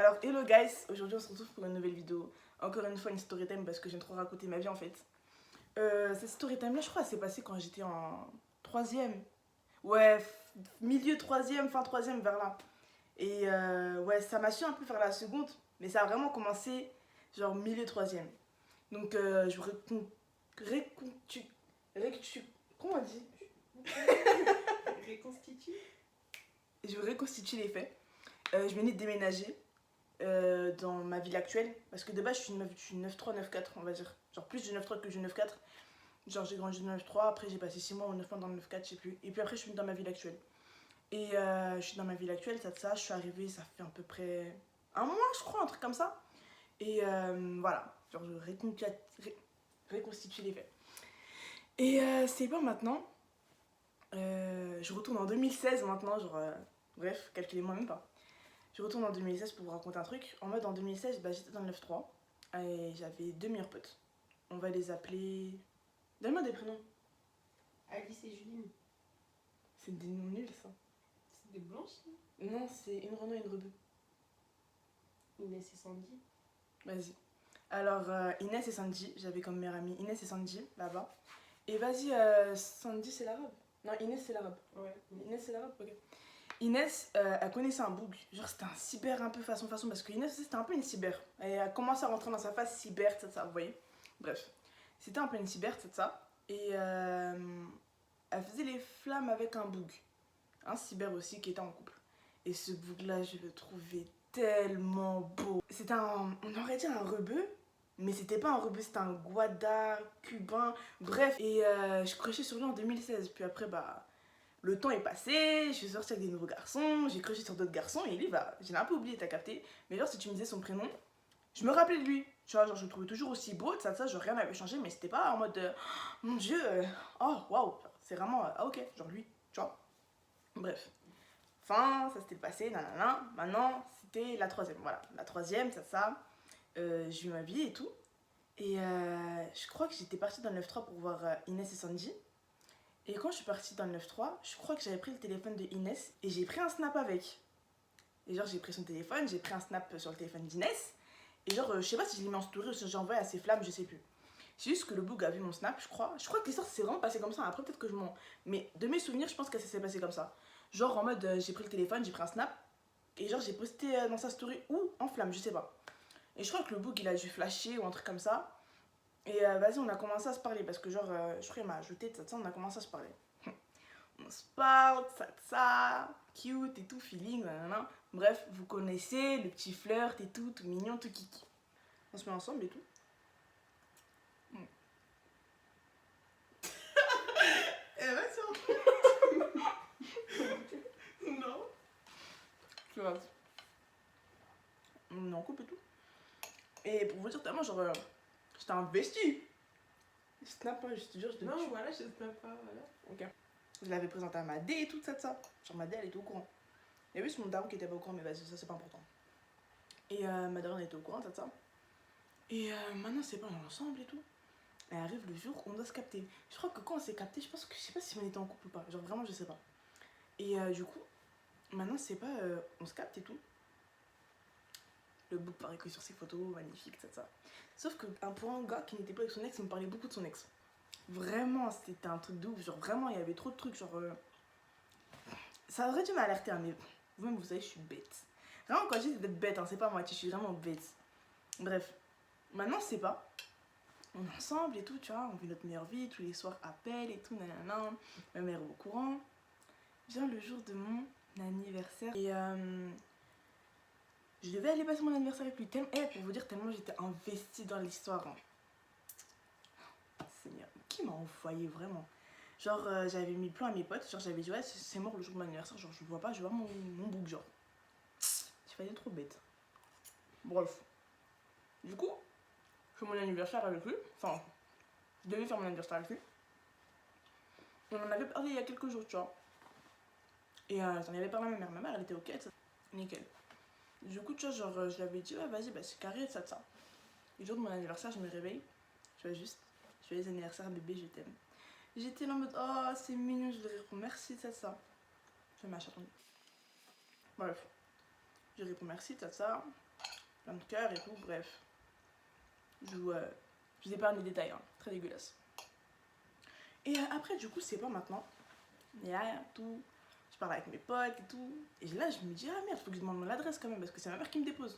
Alors, hello guys, aujourd'hui on se retrouve pour une nouvelle vidéo. Encore une fois, une story time parce que j'aime trop raconter ma vie en fait. Cette story time là, je crois, elle s'est passée quand j'étais en troisième. Ouais, milieu troisième, fin troisième, vers là. Et ouais, ça m'a su un peu vers la seconde, mais ça a vraiment commencé genre milieu troisième. Donc, je comment on dit? Reconstitue. Je reconstitue les faits. Je venais de déménager dans ma ville actuelle. Parce que de base, je suis 9-3, 9-4, on va dire. Genre plus de 9-3 que de 9-4. Genre j'ai grandi dans 9-3, après j'ai passé 6 mois ou 9 mois dans le 9-4, je sais plus. Et puis après, je suis dans ma ville actuelle. Et je suis dans ma ville actuelle, ça, je suis arrivée, ça fait à peu près un mois, je crois, un truc comme ça. Et voilà, genre je reconstitue les faits. Et c'est bon maintenant. Je retourne en 2016 maintenant, genre. Bref, calculez-moi même pas. Je retourne en 2016 pour vous raconter un truc. En mode en 2016, bah, j'étais dans le 9-3 et j'avais deux meilleurs potes. On va les appeler. Donne-moi des prénoms. Alice et Juline. C'est des noms nuls ça. C'est des blanches. Non, c'est une Renaud et une Rebeu. Inès et Sandy. Vas-y. Alors Inès et Sandy, j'avais comme meilleure amie Inès et Sandy là-bas. Et vas-y, Sandy c'est l'arabe. Non, Inès c'est l'arabe. Ouais. Inès c'est l'arabe, ok. Inès, elle connaissait un bug. Genre, c'était un cyber un peu façon parce que Inès, c'était un peu une cyber. Elle a commencé à rentrer dans sa phase cyber, ça, vous voyez. Bref, c'était un peu une cyber, ça. Et elle faisait les flammes avec un bug. Un cyber aussi qui était en couple. Et ce bug-là, je le trouvais tellement beau. C'était on aurait dit un rebeu, mais c'était pas un rebeu, c'était un guada cubain. Bref, et je crochais sur lui en 2016. Puis après, bah. Le temps est passé, je suis sortie avec des nouveaux garçons, j'ai crushé sur d'autres garçons et lui, bah, j'ai un peu oublié, t'as capté. Mais genre, si tu me disais son prénom, je me rappelais de lui. Tu vois, genre, je le trouvais toujours aussi beau, ça, genre, rien n'avait changé, mais c'était pas en mode, oh, mon dieu, oh, waouh, c'est vraiment, ah, ok, genre lui, tu vois. Bref. Enfin, ça s'était passé, nanana. Maintenant, c'était la troisième, voilà. La troisième, j'ai eu ma vie et tout. Et je crois que j'étais partie dans le 9-3 pour voir Inès et Sandy. Et quand je suis partie dans le 9-3, je crois que j'avais pris le téléphone de Inès et j'ai pris un snap avec. Et genre, j'ai pris son téléphone, j'ai pris un snap sur le téléphone d'Inès. Et genre, je sais pas si je l'ai mis en story ou si j'ai envoyé à ses flammes, je sais plus. C'est juste que le bug a vu mon snap, je crois. Je crois que l'histoire s'est vraiment passée comme ça. Après, peut-être que je mens. Mais de mes souvenirs, je pense que ça s'est passé comme ça. Genre, en mode, j'ai pris le téléphone, j'ai pris un snap. Et genre, j'ai posté dans sa story ou en flamme, je sais pas. Et je crois que le bug, il a dû flasher ou un truc comme ça. Et vas-y, on a commencé à se parler parce que genre, je crois qu'il m'a ajouté, ça, on a commencé à se parler. On se parle, ça, cute et tout, feeling, nanana. Bref, vous connaissez, le petit flirt et tout mignon, tout kiki. On se met ensemble et tout. Eh ben, non. Tu vois. On est en couple et tout. Et pour vous dire tellement, genre, j'étais investi. Snap, je te jure, je te Non, tue. voilà, je sais pas, voilà. Ok. Je l'avais présenté à ma dé et tout ça. Genre, ma dé, elle était au courant. Il y avait juste mon daron qui était pas au courant, mais vas-y, ça c'est pas important. Et ma daronne était au courant, ça. Et maintenant, c'est pas, on est ensemble et tout. Et arrive le jour où on doit se capter. Je crois que quand on s'est capté, je pense que je sais pas si on était en couple ou pas. Genre, vraiment, je sais pas. Et du coup, maintenant, c'est pas, on se capte et tout. Le bouc paraît que sur ses photos, magnifique, ça. Sauf que pour un gars qui n'était pas avec son ex, il me parlait beaucoup de son ex. Vraiment, c'était un truc de ouf. Genre, vraiment, il y avait trop de trucs. Genre, ça aurait dû m'alerter, hein, mais vous-même, vous savez, je suis bête. Vraiment, quand je dis d'être bête, hein, c'est pas moi, je suis vraiment bête. Bref, maintenant, c'est pas. On est ensemble et tout, tu vois, on vit notre meilleure vie, tous les soirs, appel et tout, nanana. Ma mère est au courant. Vient le jour de mon anniversaire et je devais aller passer mon anniversaire avec lui. Pour vous dire, tellement j'étais investie dans l'histoire. Hein. Seigneur, qui m'a envoyé vraiment? Genre, j'avais mis le plan à mes potes, genre j'avais dit, ouais, c'est mort le jour de mon anniversaire, genre je vois pas, je vois mon bouc, genre. J'ai failli être trop bête. Bref. Du coup, je fais mon anniversaire avec lui. Enfin, je devais faire mon anniversaire avec lui. On en avait parlé il y a quelques jours, tu vois. Et j'en avais parlé à ma mère, elle était ok, ça. Nickel. Du coup, tu vois, genre, je lui avais dit, ouais, vas-y, bah, c'est carré, ça. Le jour de mon anniversaire, je me réveille, je vois juste, joyeux anniversaire, bébé, je t'aime. J'étais là en mode, oh, c'est mignon, je voudrais répondre merci, ça. Je fais ma chatouille. Bref. Je réponds merci, ça. Plein de cœur et tout, bref. Je vous épargne les détails, hein. Très dégueulasse. Et après, du coup, c'est pas maintenant. Et là, tout. Je parle avec mes potes et tout. Et là, je me dis, ah merde, faut que je demande l'adresse quand même, parce que c'est ma mère qui me dépose.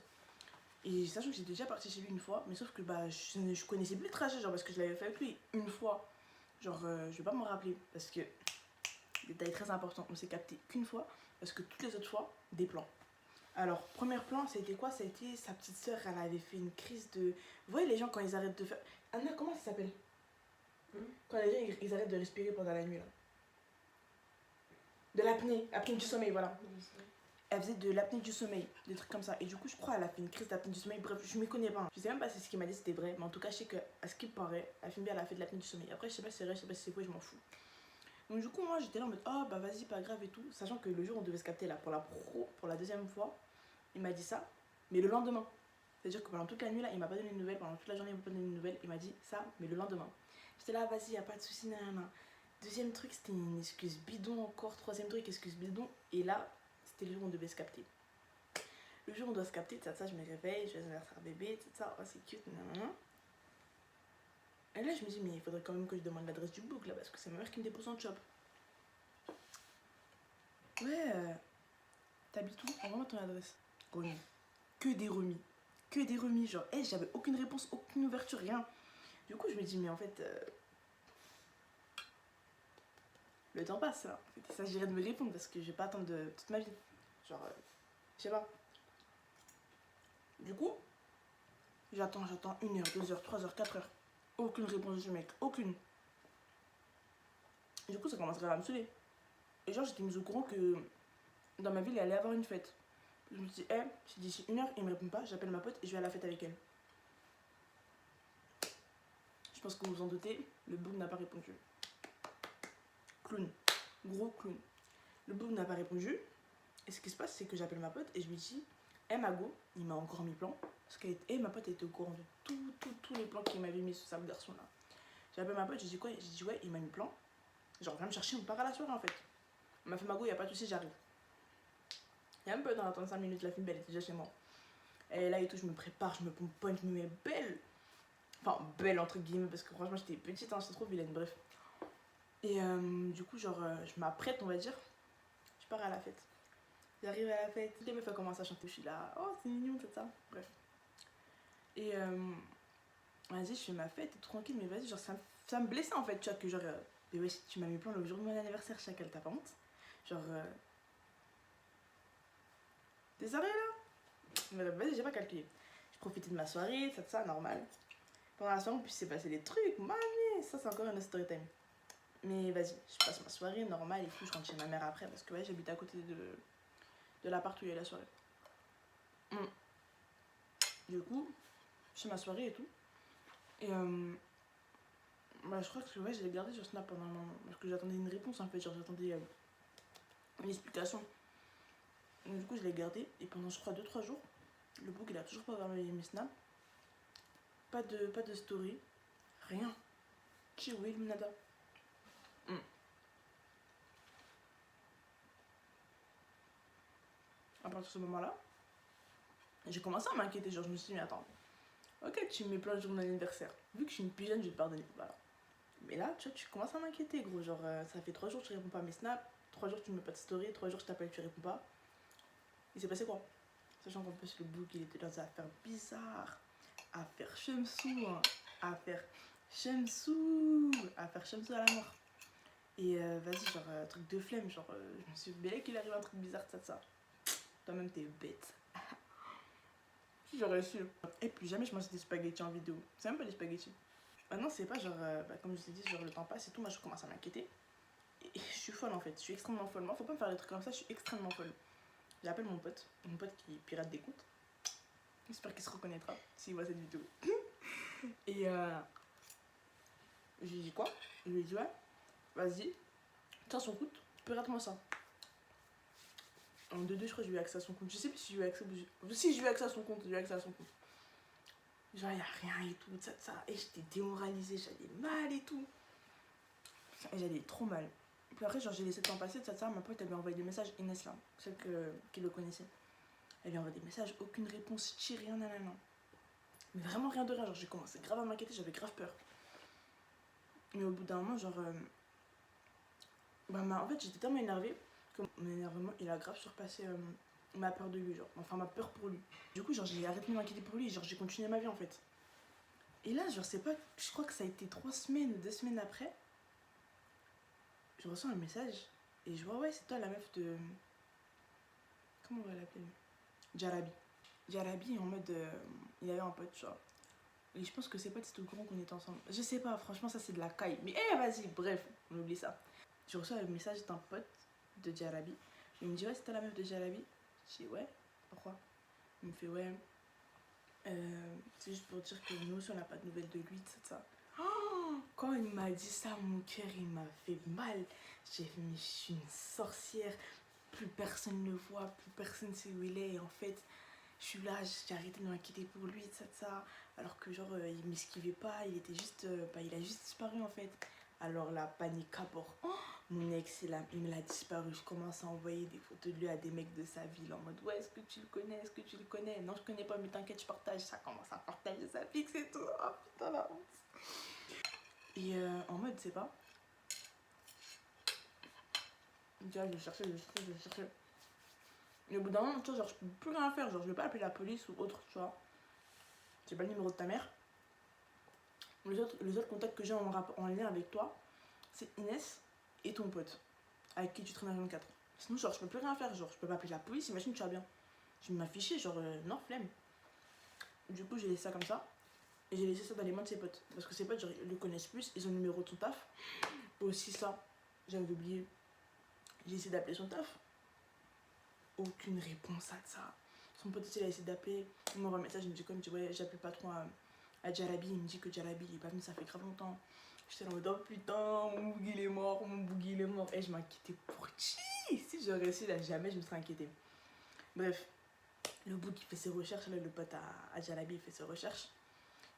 Et sachant que j'étais déjà partie chez lui une fois, mais sauf que bah, je connaissais plus le trajet, genre parce que je l'avais fait avec lui une fois. Genre, je vais pas me rappeler, parce que, détail très important, on s'est capté qu'une fois, parce que toutes les autres fois, des plans. Alors, premier plan, ça a été quoi? Ça a été sa petite soeur, elle avait fait une crise de. Vous voyez les gens quand ils arrêtent de faire. Anna, comment ça s'appelle? Quand les gens ils arrêtent de respirer pendant la nuit là. De l'apnée, apnée du sommeil, voilà. Elle faisait de l'apnée du sommeil, des trucs comme ça. Et du coup, je crois qu'elle a fait une crise d'apnée du sommeil. Bref, je m'y connais pas. Je sais même pas si ce qu'il m'a dit c'était vrai, mais en tout cas, je sais qu'à ce qu'il paraît, elle filme bien, elle a fait de l'apnée du sommeil. Après, je sais pas si c'est vrai, je sais pas si c'est faux, je m'en fous. Donc, du coup, moi j'étais là en mode, oh bah vas-y, pas grave et tout. Sachant que le jour où on devait se capter là pour pour la deuxième fois, il m'a dit ça, mais le lendemain. C'est-à-dire que pendant toute la nuit là, il m'a pas donné de nouvelles, pendant toute la journée, il m'a pas donné de nouvelles. Il m'a dit ça, mais le lendemain. J'étais là, vas-y, y a pas de soucis, nanana. Deuxième truc, c'était une excuse bidon encore. Troisième truc, excuse bidon. Et là, c'était le jour où on devait se capter. Le jour où on doit se capter, ça, je me réveille, je vais anniversaire bébé, ça, oh c'est cute, nanana. Et là, je me dis, mais il faudrait quand même que je demande l'adresse du book là, parce que c'est ma mère qui me dépose en shop. Ouais, t'habites où? Envoie-moi ton adresse. Remis. Que des remis. Que des remis, genre, hey, j'avais aucune réponse, aucune ouverture, rien. Du coup, je me dis, mais en fait, le temps passe, là. Il s'agirait de me répondre parce que je vais pas attendre toute ma vie. Genre, je sais pas. Du coup, j'attends 1 heure, 2 heures, 3 heures, 4 heures. Aucune réponse du mec, aucune. Du coup, ça commencerait à me saouler. Et genre, j'étais mise au courant que dans ma ville, il allait y avoir une fête. Je me suis dit, si d'ici 1 heure, il me répond pas, j'appelle ma pote et je vais à la fête avec elle. Je pense que vous vous en doutez, le boug n'a pas répondu. Clown. Gros clown. Le boug n'a pas répondu. Et ce qui se passe, c'est que j'appelle ma pote et je lui dis, Mago, il m'a encore mis plan. Parce que ma pote était au courant de tous les plans qu'il m'avait mis sur sa garçon là. J'appelle ma pote, j'ai dit quoi? J'ai dit ouais, il m'a mis plan. Genre, viens me chercher, on part à la soirée en fait. Elle m'a fait Mago, y a pas de soucis, j'arrive. Il y a un peu dans 35 minutes, la fille belle était déjà chez moi. Et là et tout, je me prépare, je me pomponne, je me mets belle. Enfin, belle entre guillemets, parce que franchement, j'étais petite, hein, j'étais trop vilaine, bref. Et du coup, genre, je m'apprête, on va dire. Je pars à la fête. J'arrive à la fête, les meufs commencent à chanter, je suis là, oh c'est mignon, tout ça. Bref. Et vas-y, je fais ma fête, tranquille, mais vas-y, genre, ça me blessait en fait, tu vois, que genre, mais ouais, tu m'as mis plein le jour de mon anniversaire, chacal, t'as pas honte? Genre, t'es sérieux là? Mais vas-y, j'ai pas calculé. Je profitais de ma soirée, ça, normal. Pendant la soirée, en plus, c'est passé des trucs, mamie, ça, c'est encore une story time. Mais vas-y, je passe ma soirée normale et tout, je rentre chez ma mère après, parce que ouais, j'habite à côté de l'appart où il y a la soirée. Du coup, je fais ma soirée et tout. Et bah, je crois que ouais, je l'ai gardé sur Snap pendant un moment. Parce que j'attendais une réponse en fait, genre j'attendais une explication. Donc, du coup, je l'ai gardé. Et pendant, je crois, 2-3 jours, le book il a toujours pas ouvert mes snaps. Pas de story. Rien. Chill, nada. À partir de ce moment-là, j'ai commencé à m'inquiéter. Genre, je me suis dit, mais attends. Ok, tu me mets plein de jours de mon anniversaire. Vu que je suis une pigeonne, je vais te pardonner. Voilà. Mais là, tu vois, tu commences à m'inquiéter, gros. Genre, ça fait 3 jours que tu réponds pas à mes snaps. 3 jours que tu me mets pas de story. 3 jours que je t'appelle, tu réponds pas. Il s'est passé quoi? Sachant qu'en plus, le book, il était dans des affaires bizarres. Affaire Chemsou, hein. Affaire Chemsou. Affaire Chemsou à la mort. Et vas-y, genre, truc de flemme. Genre, je me suis bêlée qu'il arrive un truc bizarre, ça. Toi-même, t'es bête. J'aurais su. Et plus jamais je mange des spaghettis en vidéo. C'est même pas des spaghettis. Maintenant, c'est pas genre, comme je t'ai dit, genre le temps passe et tout. Moi, je commence à m'inquiéter. Et je suis folle en fait. Je suis extrêmement folle. Moi, faut pas me faire des trucs comme ça. Je suis extrêmement folle. J'appelle mon pote qui pirate des comptes. J'espère qu'il se reconnaîtra s'il voit cette vidéo. Et je lui dis quoi? Je lui dis ouais, vas-y, tiens son compte, pirate-moi ça. En 2-2, je crois que j'ai eu accès à son compte. Je sais plus si j'ai eu accès si j'ai eu accès à son compte, j'ai eu accès à son compte. Genre, il y a rien et tout, ça. Et j'étais démoralisée, j'allais mal et tout. Et j'allais trop mal. Puis après, genre, j'ai laissé le temps passer, ça. Ma pote, elle m'a envoyé des messages, Inès là, celle qui le connaissait. Elle lui envoie des messages, aucune réponse, chi, rien, nanana. Mais vraiment rien de rien, genre j'ai commencé grave à m'inquiéter, j'avais grave peur. Mais au bout d'un moment, genre... en fait, j'étais tellement énervée que mon énervement, il a grave surpassé ma peur de lui, genre. Enfin, ma peur pour lui. Du coup, genre, j'ai arrêté de m'inquiéter pour lui, genre, j'ai continué ma vie, en fait. Et là, genre, c'est pas... Je crois que ça a été 3 semaines ou 2 semaines après. Je reçois un message et je vois, ouais, c'est toi la meuf de... Comment on va l'appeler? Jarabi. Jarabi, en mode... il avait un pote, tu vois. Et je pense que ses potes, c'était au courant qu'on était ensemble. Je sais pas, franchement, ça, c'est de la caille. Mais, vas-y, bref, on oublie ça. Je reçois un message d'un pote de Jarabi. Il me dit, ouais, c'est toi la meuf de Jarabi? Je dis, ouais, pourquoi? Il me fait, ouais, c'est juste pour dire que nous aussi, on n'a pas de nouvelles de lui, tout ça. Quand il m'a dit ça, mon cœur, il m'a fait mal. J'ai fait, mais je suis une sorcière. Plus personne ne le voit, plus personne ne sait où il est. Et en fait, je suis là, j'ai arrêté de m'inquiéter pour lui, ça. Alors que genre, il m'esquivait pas, il était juste... il a juste disparu en fait. Alors la panique à bord. Mon ex, il me l'a disparu. Je commence à envoyer des photos de lui à des mecs de sa ville en mode, ouais, est-ce que tu le connais? Est-ce que tu le connais? Non, je connais pas, mais t'inquiète, je partage. Ça commence à partager sa fixe et tout. Oh putain, la honte. Et en mode, c'est pas. Je cherchais. Et au bout d'un moment, tu vois, genre, je peux plus rien faire. Genre, je vais pas appeler la police ou autre, tu vois. J'ai pas le numéro de ta mère. Les autres contacts que j'ai en lien avec toi, c'est Inès et ton pote, avec qui tu traînes à 24. Sinon, genre, je peux plus rien faire. Genre, je peux pas appeler la police, imagine, tu vas bien. Je vais m'afficher, genre, non, flemme. Du coup, j'ai laissé ça comme ça. Et j'ai laissé ça dans les mains de ses potes. Parce que ses potes, genre, ils le connaissent plus, ils ont le numéro de son taf. Aussi, ça, j'avais oublié. J'ai essayé d'appeler son taf. Aucune réponse à ça. Son pote, il a essayé d'appeler. Il m'envoie un message, il me dit quoi? Il me dit, ouais, j'appelle pas trop à Jarabi. Il me dit que Jarabi, il est pas venu, ça fait grave longtemps. J'étais là en mode, oh putain, mon bougie il est mort, mon bougie il est mort. Et je m'inquiétais pour qui? Si j'aurais su, là, jamais je me serais inquiétée. Bref, le bougie fait ses recherches, là, le pote à Jarabi, il fait ses recherches.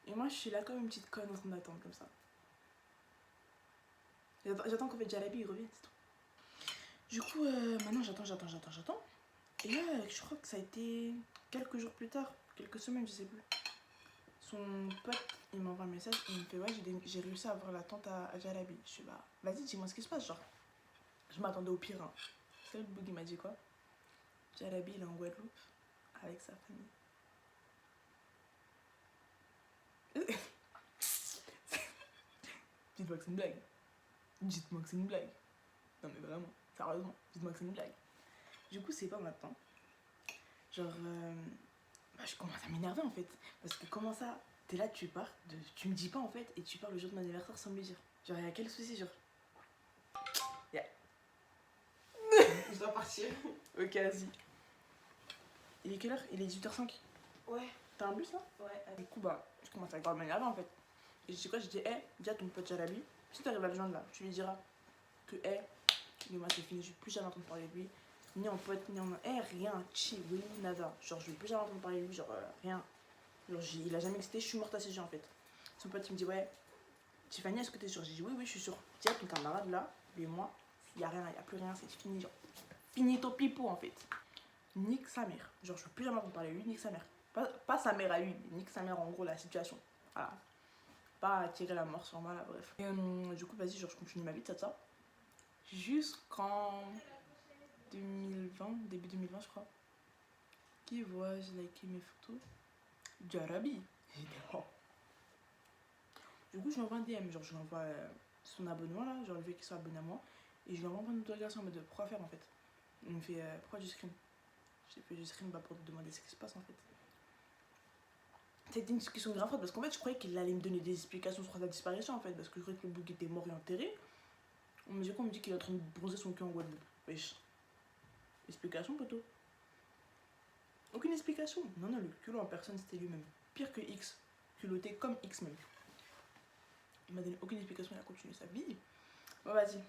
Et moi, je suis là comme une petite conne en train d'attendre, comme ça. J'attends qu'en fait Jarabi il revienne, c'est tout. Du coup, maintenant j'attends. Et là, je crois que ça a été quelques jours plus tard, quelques semaines, je sais plus. Son pote, il m'envoie un message et il me fait, ouais, j'ai réussi à avoir la tante à Jarabi. Je suis bah, vas-y, dis-moi ce qui se passe, genre. Je m'attendais au pire. Hein. C'est le bug, il m'a dit quoi? Jarabi, il est en Guadeloupe avec sa famille. Dites-moi que c'est une blague. Dites-moi que c'est une blague. Non mais vraiment, sérieusement, dites-moi que c'est une blague. Du coup, c'est pas maintenant. Genre, je commence à m'énerver en fait. Parce que comment ça, t'es là, tu pars, tu me dis pas en fait, et tu pars le jour de mon anniversaire sans me le dire. Genre, y'a quel souci, genre? Yeah. Je dois partir. Ok, vas-y. Il est quelle heure? Il est 18h05. Ouais. T'as un bus là? Ouais. Du coup, je commence à grave m'énerver en fait. Et je dis quoi? Je dis, dis à ton pote Jarabi, si t'arrives à le joindre là, tu lui diras que, mais moi c'est fini, je vais plus jamais entendre parler de lui. Ni en pote, ni en... rien, chi, oui, nada. Genre, je vais plus jamais entendre parler de lui, genre, rien. Genre, il a jamais existé, je suis morte à ses yeux en fait. Son pote, il me dit, ouais, Tiffany, est-ce que t'es sûre? J'ai dit, oui, je suis sûre. Dis à ton camarade là, et moi, il y a rien, il y a plus rien, c'est fini, genre. Fini ton pipeau en fait. Nique sa mère. Genre, je veux plus jamais entendre parler de lui, nique sa mère. Pas sa mère à lui, nique sa mère en gros, la situation. Voilà. Pas tirer la mort sur moi là, bref. Et du coup, vas-y, genre, je continue ma vie, ça. Jusqu'en 2020, début 2020 je crois. Qui voit, j'ai liké mes photos. Jarabi. Du coup je lui envoie un DM, genre je lui envoie son abonnement là, genre le fait qu'il soit abonné à moi. Et je lui envoie une notification en mode pourquoi faire en fait. Il me fait pourquoi du screen. J'ai fait du screen pour te demander ce qui se passe en fait. C'était une discussion grave parce qu'en fait je croyais qu'il allait me donner des explications sur sa disparition en fait. Parce que je croyais que le bouc était mort et enterré. On me dit quoi? On me dit qu'il est en train de bronzer son cul en Guadeloupe. Wesh. Explication poteau. Aucune explication. Non, le culot en personne, c'était lui-même. Pire que X. Culotté comme X même. Il m'a donné aucune explication, il a continué sa vie. Bon, vas-y.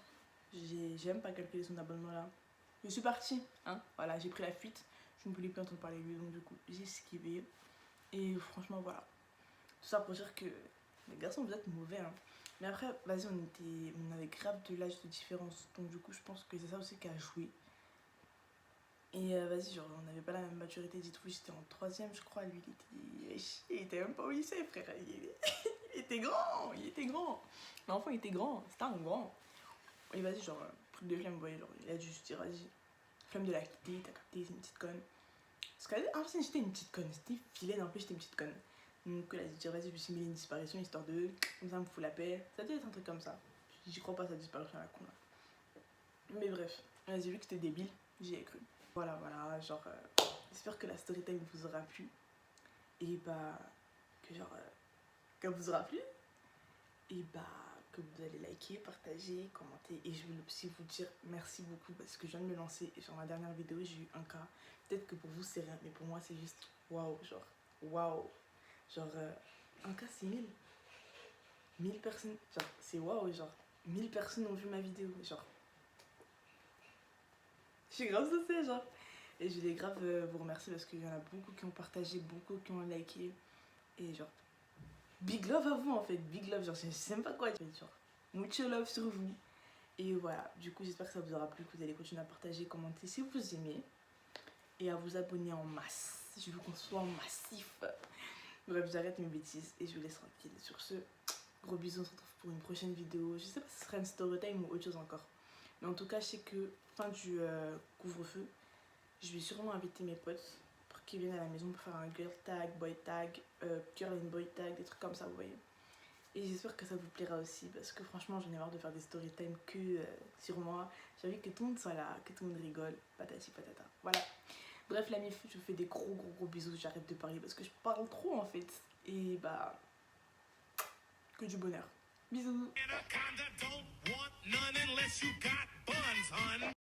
J'ai même pas calculé son abonnement là. Je suis partie. Hein, voilà, j'ai pris la fuite. Je ne voulais plus entendre parler de lui, donc du coup, j'ai esquivé. Et franchement, voilà. Tout ça pour dire que les garçons, vous êtes mauvais. Hein. Mais après, vas-y, on avait grave de l'âge de différence. Donc du coup, je pense que c'est ça aussi qui a joué. Et vas-y, genre, on n'avait pas la même maturité, dites-vous, j'étais en 3ème, je crois, lui, il était même pas au lycée, frère. Il était grand, il était grand. L'enfant, il était grand, c'était un grand. Et vas-y, genre, truc de flemme, vous voyez, genre, il a dû juste dire, vas-y, flemme de la quitter, t'as capté, c'est une petite conne. Parce qu'en fait, j'étais une petite conne, c'était vilaine, en plus, j'étais une petite conne. Donc, elle a dû dire, vas-y, je vais simuler une disparition, histoire de, comme ça, me fout la paix. Ça devait être un truc comme ça. J'y crois pas, sa disparition à la con, là. Mais bref, vas-y, vu que c'était débile, j'y ai cru. Voilà, genre, j'espère que la story time vous aura plu. Et bah, que genre, qu'elle vous aura plu. Et bah, que vous allez liker, partager, commenter. Et je veux aussi vous dire merci beaucoup parce que je viens de me lancer. Et sur ma dernière vidéo, j'ai eu un cas. Peut-être que pour vous, c'est rien, mais pour moi, c'est juste waouh, genre, waouh. Genre, un cas, c'est 1000. 1000 personnes, genre, c'est waouh, genre, 1000 personnes ont vu ma vidéo, genre. Je suis grave saucée, genre. Et je voulais grave vous remercier parce qu'il y en a beaucoup qui ont partagé, beaucoup qui ont liké. Et genre, big love à vous en fait, big love, genre, je sais même pas quoi dire. Genre, mucho love sur vous. Et voilà, du coup, j'espère que ça vous aura plu, que vous allez continuer à partager, commenter si vous aimez. Et à vous abonner en masse. Je veux qu'on soit en massif. Bref, j'arrête mes bêtises et je vous laisse tranquille. Sur ce, gros bisous, on se retrouve pour une prochaine vidéo. Je sais pas si ce sera une story time ou autre chose encore. Mais en tout cas, je sais que fin du couvre-feu, je vais sûrement inviter mes potes pour qu'ils viennent à la maison pour faire un girl tag, boy tag, girl and boy tag, des trucs comme ça, vous voyez. Et j'espère que ça vous plaira aussi parce que franchement, j'en ai marre de faire des story time que sur moi. J'ai envie que tout le monde soit là, que tout le monde rigole, patati patata. Voilà. Bref, la mif, je vous fais des gros bisous. J'arrête de parler parce que je parle trop en fait. Et bah, que du bonheur. Bisous.